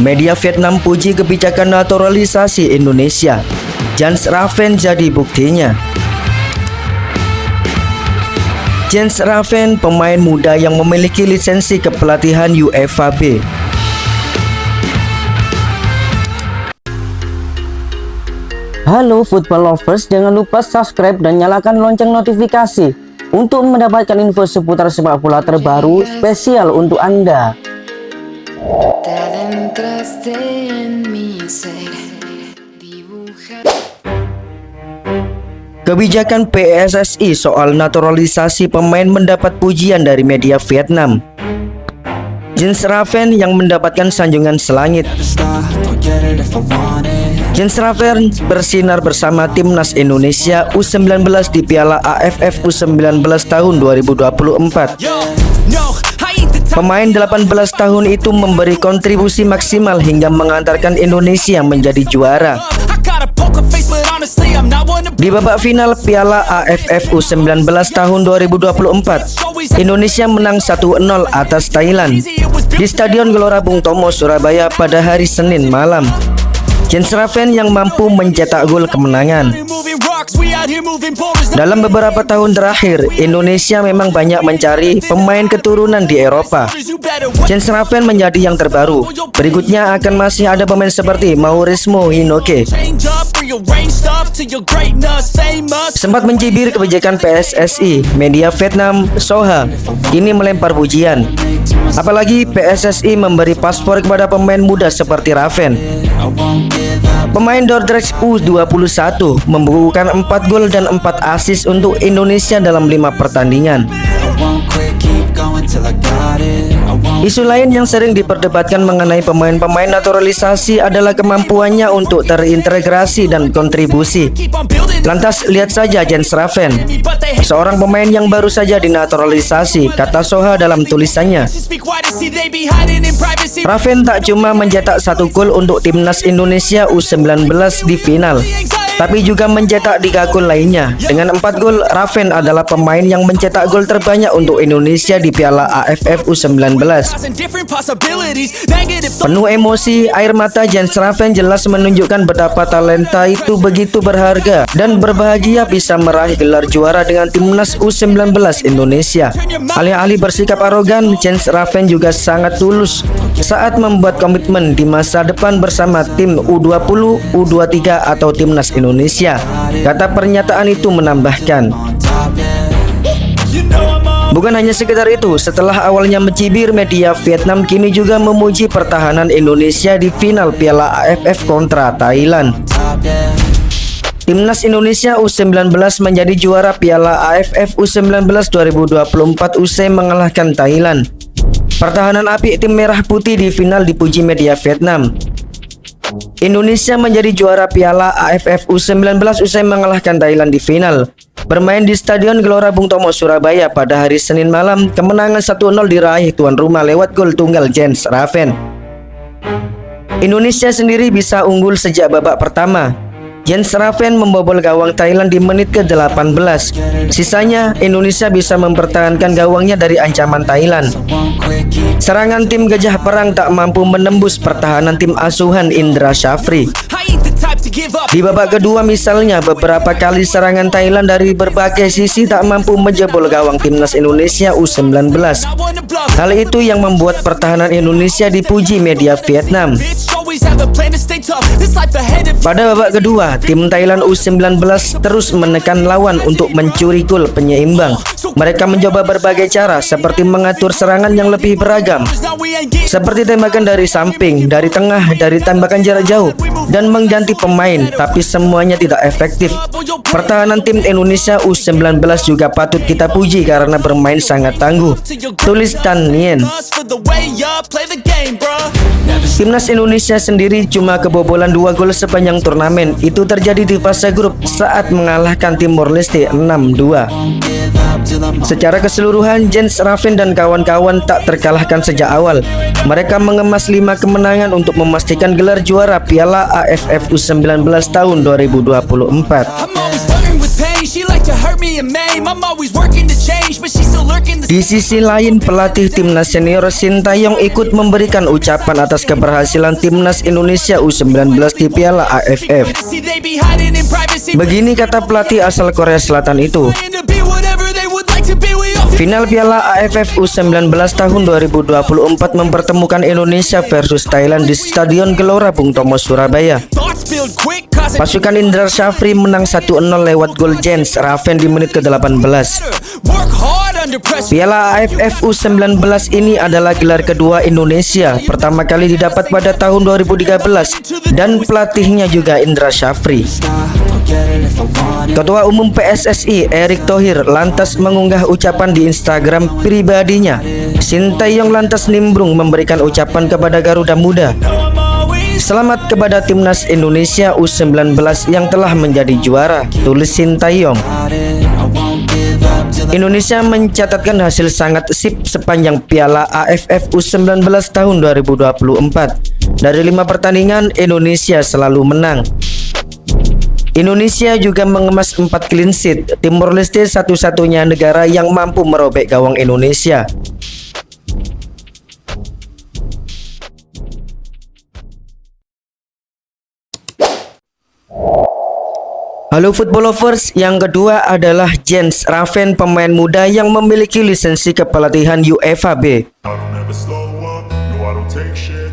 Media Vietnam puji kebijakan naturalisasi Indonesia. Jens Raven jadi buktinya. Jens Raven, pemain muda yang memiliki lisensi kepelatihan UEFA B. Halo football lovers, jangan lupa subscribe dan nyalakan lonceng notifikasi untuk mendapatkan info seputar sepak bola terbaru spesial untuk Anda. Kebijakan PSSI soal naturalisasi pemain mendapat pujian dari media Vietnam. Jens Raven yang mendapatkan sanjungan selangit. Jens Raven bersinar bersama timnas Indonesia U19 di Piala AFF U19 tahun 2024. Pemain 18 tahun itu memberi kontribusi maksimal hingga mengantarkan Indonesia menjadi juara. Di babak final Piala AFF U19 tahun 2024, Indonesia menang 1-0 atas Thailand di Stadion Gelora Bung Tomo, Surabaya pada hari Senin malam. Jens Raven yang mampu mencetak gol kemenangan. Dalam beberapa tahun terakhir, Indonesia memang banyak mencari pemain keturunan di Eropa. Jens Raven menjadi yang terbaru. Berikutnya akan masih ada pemain seperti Maurizmo Hinoke. Sempat mencibir kebijakan PSSI, media Vietnam Soha kini melempar pujian. Apalagi PSSI memberi paspor kepada pemain muda seperti Raven. Pemain Dordrecht U21 membukukan 4 gol dan 4 assist untuk Indonesia dalam 5 pertandingan. Isu lain yang sering diperdebatkan mengenai pemain-pemain naturalisasi adalah kemampuannya untuk terintegrasi dan kontribusi. Lantas lihat saja Jens Raven, seorang pemain yang baru saja dinaturalisasi, kata Soha dalam tulisannya. Raven tak cuma mencetak 1 gol untuk timnas Indonesia U19 di final, tapi juga mencetak 3 gol lainnya. Dengan 4 gol, Raven adalah pemain yang mencetak gol terbanyak untuk Indonesia di Piala AFF U19. Penuh emosi, air mata Jens Raven jelas menunjukkan betapa talenta itu begitu berharga dan berbahagia bisa meraih gelar juara dengan timnas U19 Indonesia. Alih-alih bersikap arogan, Jens Raven juga sangat tulus saat membuat komitmen di masa depan bersama tim U20, U23 atau timnas Indonesia. Kata pernyataan itu menambahkan, bukan hanya sekedar itu, setelah awalnya mencibir, media Vietnam kini juga memuji pertahanan Indonesia di final Piala AFF kontra Thailand. Timnas Indonesia U19 menjadi juara Piala AFF U19 2024 usai mengalahkan Thailand. Pertahanan apik tim merah putih di final dipuji media Vietnam. Indonesia menjadi juara Piala AFF U19 usai mengalahkan Thailand di final. Bermain di Stadion Gelora Bung Tomo, Surabaya pada hari Senin malam, kemenangan 1-0 diraih tuan rumah lewat gol tunggal Jens Raven. Indonesia sendiri bisa unggul sejak babak pertama. Jens Raven membobol gawang Thailand di menit ke-18. Sisanya, Indonesia bisa mempertahankan gawangnya dari ancaman Thailand. Serangan tim Gajah Perang tak mampu menembus pertahanan tim asuhan Indra Shafri. Di babak kedua misalnya, beberapa kali serangan Thailand dari berbagai sisi tak mampu menjebol gawang timnas Indonesia U19. Hal itu yang membuat pertahanan Indonesia dipuji media Vietnam. Pada babak kedua, tim Thailand U19 terus menekan lawan untuk mencuri gol penyeimbang. Mereka mencoba berbagai cara seperti mengatur serangan yang lebih beragam, seperti tembakan dari samping, dari tengah, dari tembakan jarak jauh, dan mengganti pemain, tapi semuanya tidak efektif. Pertahanan tim Indonesia U19 juga patut kita puji karena bermain sangat tangguh, tulis Tan Nien. Timnas Indonesia sendiri cuma kebobolan 2 gol sepanjang turnamen. Itu terjadi di fase grup saat mengalahkan Timor Leste 6-2. Secara keseluruhan, Jens Raven dan kawan-kawan tak terkalahkan sejak awal. Mereka mengemas 5 kemenangan untuk memastikan gelar juara Piala AFF U19 tahun 2024. like to hurt me and maim. I'm always working to change, but she's still lurking the Di sisi lain, pelatih timnas senior Sintayong ikut memberikan ucapan atas keberhasilan timnas Indonesia U19 di Piala AFF. See, they be hiding in privacy. Begini kata pelatih asal Korea Selatan itu. Trying to be whatever they would like to be. We all Final Piala AFF U19 tahun 2024 mempertemukan Indonesia versus Thailand di Stadion Gelora Bung Tomo, Surabaya. thoughts build quick, cause it Pasukan Indra Syafri menang 1-0 lewat gol Jens Raven di menit ke-18. work hard under pressure. Piala AFF U19 ini adalah gelar kedua Indonesia, pertama kali didapat pada tahun 2013 dan pelatihnya juga Indra Syafri. Ketua Umum PSSI Erick Thohir lantas mengunggah ucapan di Instagram pribadinya. Sintayong lantas nimbrung memberikan ucapan kepada Garuda Muda. I'm always Selamat kepada timnas Indonesia U19 yang telah menjadi juara, tulis Sintayong. Indonesia mencatatkan hasil sangat sip sepanjang Piala AFF U19 tahun 2024. Dari 5 pertandingan, Indonesia selalu menang. Indonesia juga mengemas 4 clean sheet. Timor Leste satu-satunya negara yang mampu merobek gawang Indonesia. Halo football lovers, yang kedua adalah Jens Raven, pemain muda yang memiliki lisensi kepelatihan UEFA B.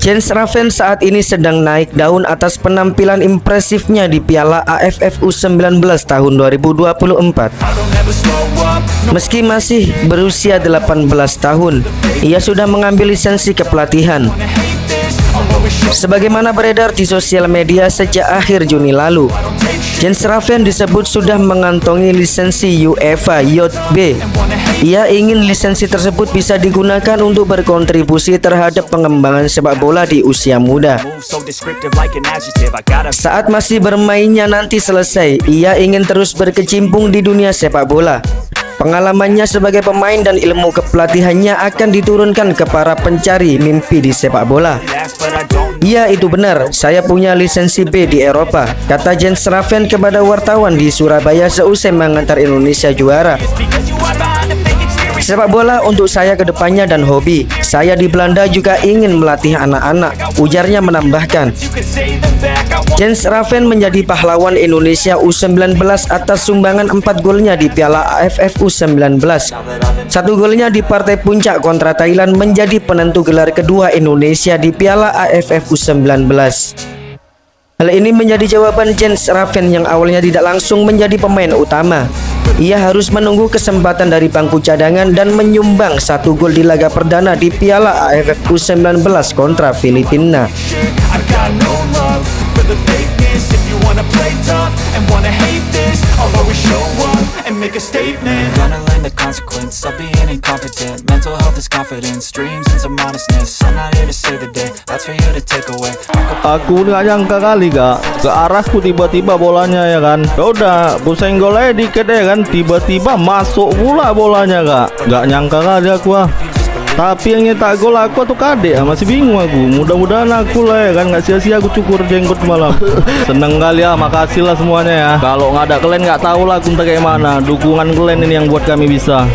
Jens Raven saat ini sedang naik daun atas penampilan impresifnya di Piala AFF U19 tahun 2024. Meski masih berusia 18 tahun, ia sudah mengambil lisensi kepelatihan. Sebagaimana beredar di sosial media sejak akhir Juni lalu, Jens Raven disebut sudah mengantongi lisensi UEFA Youth B. Ia ingin lisensi tersebut bisa digunakan untuk berkontribusi terhadap pengembangan sepak bola di usia muda. so descriptive like an adjective. I gotta Saat masih bermainnya nanti selesai, ia ingin terus berkecimpung di dunia sepak bola. Pengalamannya sebagai pemain dan ilmu kepelatihannya akan diturunkan ke para pencari mimpi di sepak bola. ask, but I don't Iya, itu benar, saya punya lisensi B di Eropa, kata Jens Raven kepada wartawan di Surabaya seusai mengantar Indonesia juara. because you are behind the fake experience. Sepak bola untuk saya kedepannya dan hobi. Saya di Belanda juga ingin melatih anak-anak, ujarnya menambahkan. You can say them back. I want Jens Raven menjadi pahlawan Indonesia U19 atas sumbangan 4 golnya di Piala AFF U19. 1 golnya di partai puncak kontra Thailand menjadi penentu gelar kedua Indonesia di Piala AFF U19. Hal ini menjadi jawaban Jens Raven yang awalnya tidak langsung menjadi pemain utama. Ia harus menunggu kesempatan dari bangku cadangan dan menyumbang 1 gol di laga perdana di Piala AFF U19 kontra Filipina. I've got no love for the fakeness. If you wanna play tough and wanna hate this, I'll always show up and make a statement. Gonna learn the consequence of being incompetent. Mental health is confidence, dreams into modestness. I'm not here to save the day, that's for you to take away. Aku nggak nyangka kali kak, ke arahku tiba-tiba bolanya ya kan. Ya udah, pusing gol aja dikit ya kan, tiba-tiba masuk pula bolanya kak. Nggak nyangka kali aku ah. Tapi yang nyetak gol aku tuh kadek ah, masih bingung aku. Mudah-mudahan aku lah ya kan, nggak sia-sia aku cukur jenggot malam. Seneng kali ya, makasih lah semuanya ya. Kalau nggak ada kalian nggak tahu lah aku entah kayak mana. Dukungan kalian ini yang buat kami bisa.